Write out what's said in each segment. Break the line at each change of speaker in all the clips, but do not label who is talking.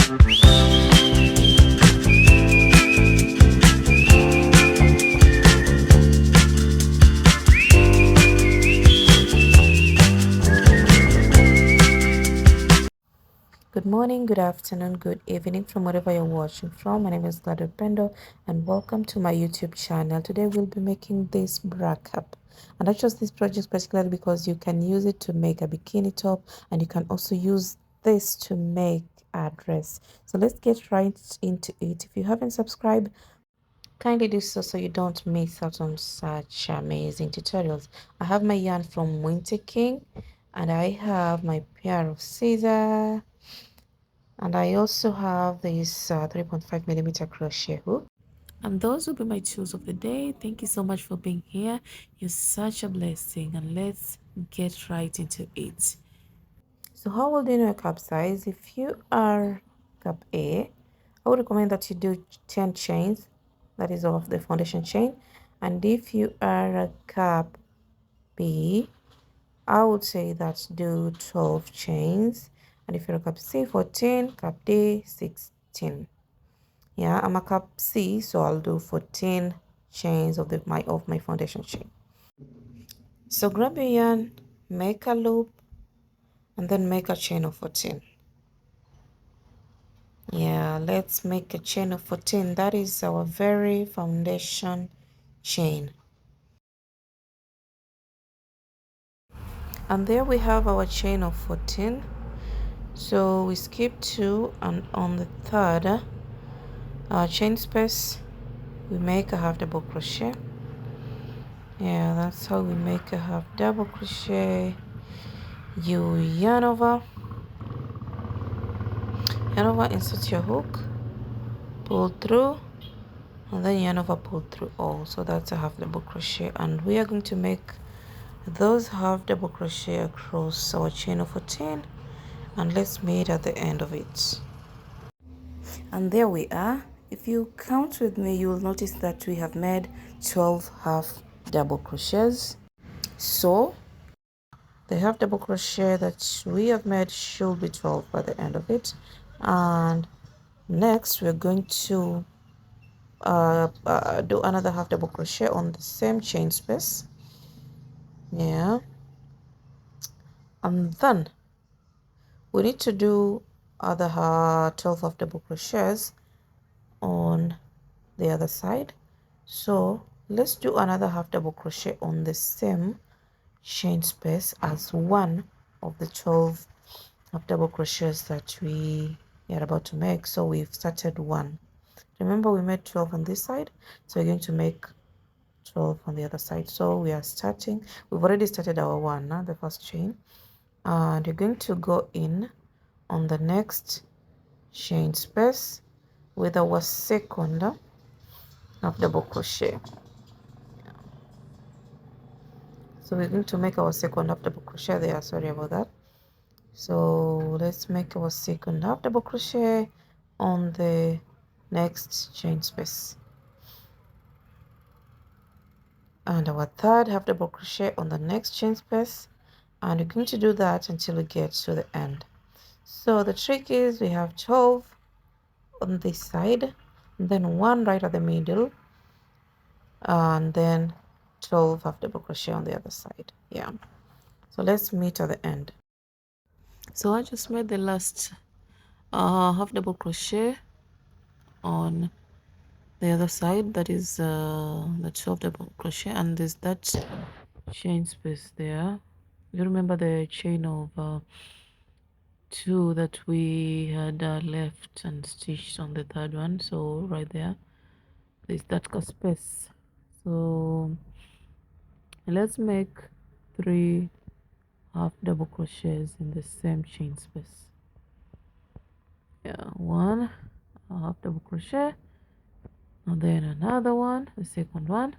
Good morning, good afternoon, good evening from wherever you're watching from. My name is Glad Pendo and welcome to my YouTube channel. Today we'll be making this bra cap. And I chose this project particularly because you can use it to make a bikini top and you can also use this to make a dress. So let's get right into it. If you haven't subscribed, kindly do so you don't miss out on such amazing tutorials. I have my yarn from Winter King and I have my pair of scissors. And I also have this 3.5 millimeter crochet hook. And those will be my tools of the day. Thank you so much for being here. You're such a blessing. And let's get right into it. So how will you know a cup size? If you are cup A, I would recommend that you do 10 chains. That is of the foundation chain. And if you are a cup B, I would say that do 12 chains. And if you're a cup C, 14, cup D, 16. Yeah, I'm a cup C, so I'll do 14 chains of my foundation chain. So grab your yarn, make a loop, and then make a chain of 14. Yeah, let's make a chain of 14. That is our very foundation chain. And there we have our chain of 14. So we skip 2, and on the third chain space we make a half double crochet. Yeah, that's how we make a half double crochet. You yarn over, insert your hook, pull through, and then yarn over, pull through all. So that's a half double crochet, and we are going to make those half double crochet across our chain of 14, and let's meet at the end of it. And there we are. If you count with me, you will notice that we have made 12 half double crochets. So the half double crochet that we have made should be 12 by the end of it. And next we're going to do another half double crochet on the same chain space. Yeah, and then we need to do other 12 half double crochets on the other side. So let's do another half double crochet on the same chain space as one of the 12 half double crochets that we are about to make. So we've started one. Remember, we made 12 on this side, so we're going to make 12 on the other side. So we are starting, we've already started our one, the first chain, and you're going to go in on the next chain space with our second half double crochet. So we're going to make our second half double crochet there, sorry about that. So let's make our second half double crochet on the next chain space, and our third half double crochet on the next chain space, and we're going to do that until we get to the end. So the trick is we have 12 on this side, and then one right at the middle, and then 12 half double crochet on the other side. Yeah, so let's meet at the end. So I just made the last half double crochet on the other side, that is the 12 double crochet, and there's that chain space there. You remember the chain of 2 that we had left and stitched on the third one. So right there's that space. So let's make 3 half double crochets in the same chain space. Yeah, 1 half double crochet, and then another one, the second one,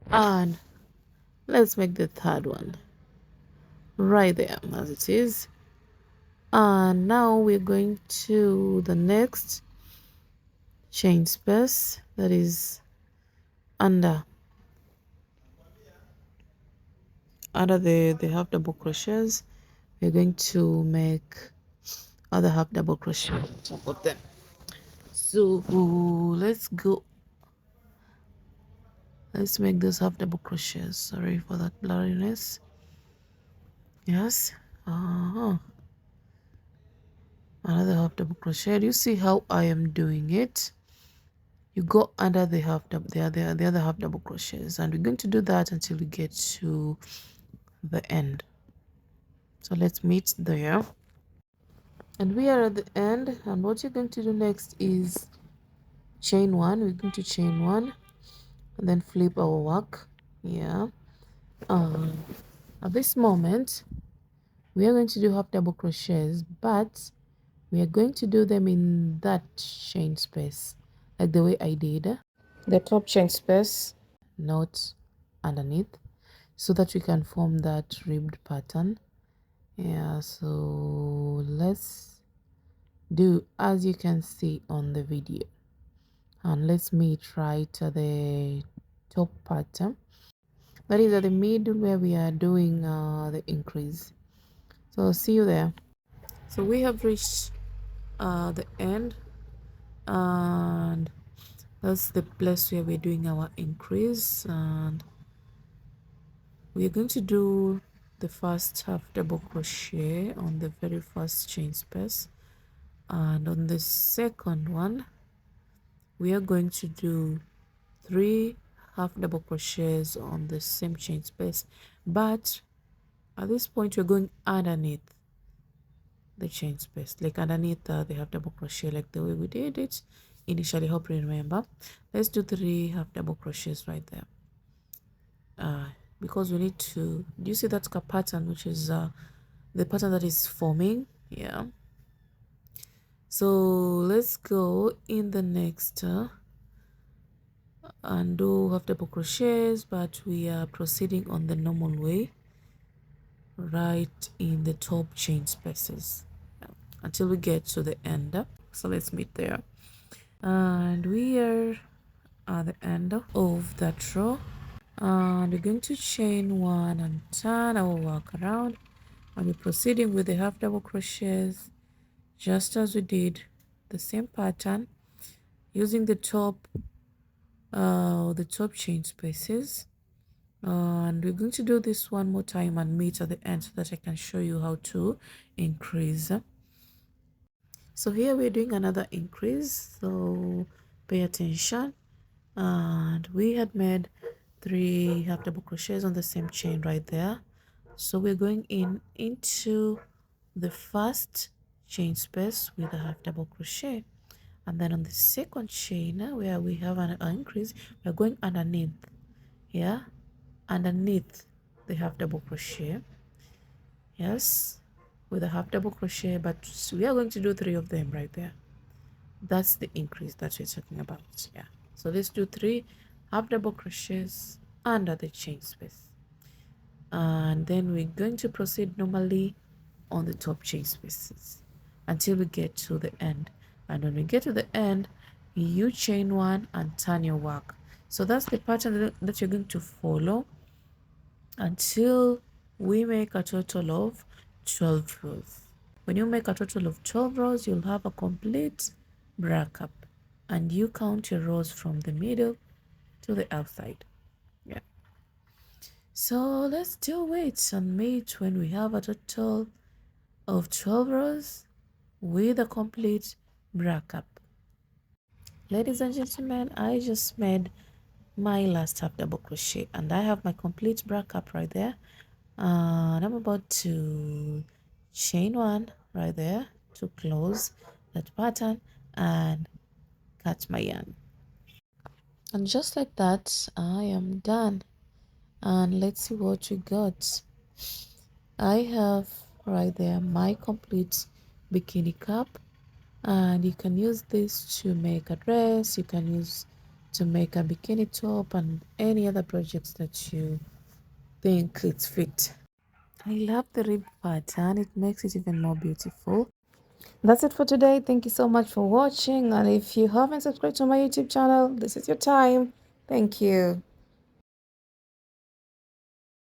and let's make the third one right there as it is. And now we're going to the next chain space, that is under the half double crochets. We're going to make other half double crochet on top of them. So let's go. Let's make this half double crochets. Sorry for that blurriness. Yes. Another half double crochet. You see how I am doing it? You go under the half double, the other half double crochets, and we're going to do that until we get to the end. So let's meet there, and we are at the end. And what you're going to do next is chain one. We're going to chain one and then flip our work. Yeah. At this moment we are going to do half double crochets, but we are going to do them in that chain space, like the way I did the top chain space, not underneath, so that we can form that ribbed pattern. Yeah, so let's do as you can see on the video, and let's meet right at the top pattern, that is at the middle where we are doing the increase. So see you there. So we have reached the end, and that's the place where we're doing our increase, and we're going to do the first half double crochet on the very first chain space, and on the second one we are going to do 3 half double crochets on the same chain space, but at this point we're going underneath the chain space, like underneath the half double crochet, like the way we did it initially. Hope you remember. Let's do 3 half double crochets right there, because we need to, do you see that pattern, which is the pattern that is forming? Yeah. So let's go in the next and do half double crochets, but we are proceeding on the normal way right in the top chain spaces until we get to the end. So let's meet there, and we are at the end of that row, and we're going to chain one and turn our work around, and we're proceeding with the half double crochets just as we did the same pattern, using the top chain spaces. And we're going to do this one more time and meet at the end so that I can show you how to increase. So here we're doing another increase, so pay attention. And we had made 3 half double crochets on the same chain right there, so we're going into the first chain space with a half double crochet, and then on the second chain where we have an increase, we're going underneath, yeah, underneath the half double crochet, yes, with a half double crochet, but we are going to do 3 of them right there. That's the increase that we're talking about. Yeah, so let's do 3 half double crochets under the chain space, and then we're going to proceed normally on the top chain spaces until we get to the end. And when we get to the end, you chain one and turn your work. So that's the pattern that you're going to follow until we make a total of 12 rows. When you make a total of 12 rows, you'll have a complete bra cup, and you count your rows from the middle to the outside. Yeah. So let's do it and meet when we have a total of 12 rows with a complete bra cup. Ladies and gentlemen, I just made my last half double crochet, and I have my complete bra cup right there, and I'm about to chain one right there to close that pattern and cut my yarn. And just like that, I am done. And let's see what we got. I have right there my complete bikini cap, and you can use this to make a dress, you can use to make a bikini top, and any other projects that you think it's fit. I love the rib pattern, it makes it even more beautiful. That's it for today. Thank you so much for watching, and if you haven't subscribed to my YouTube channel, this is your time. Thank you.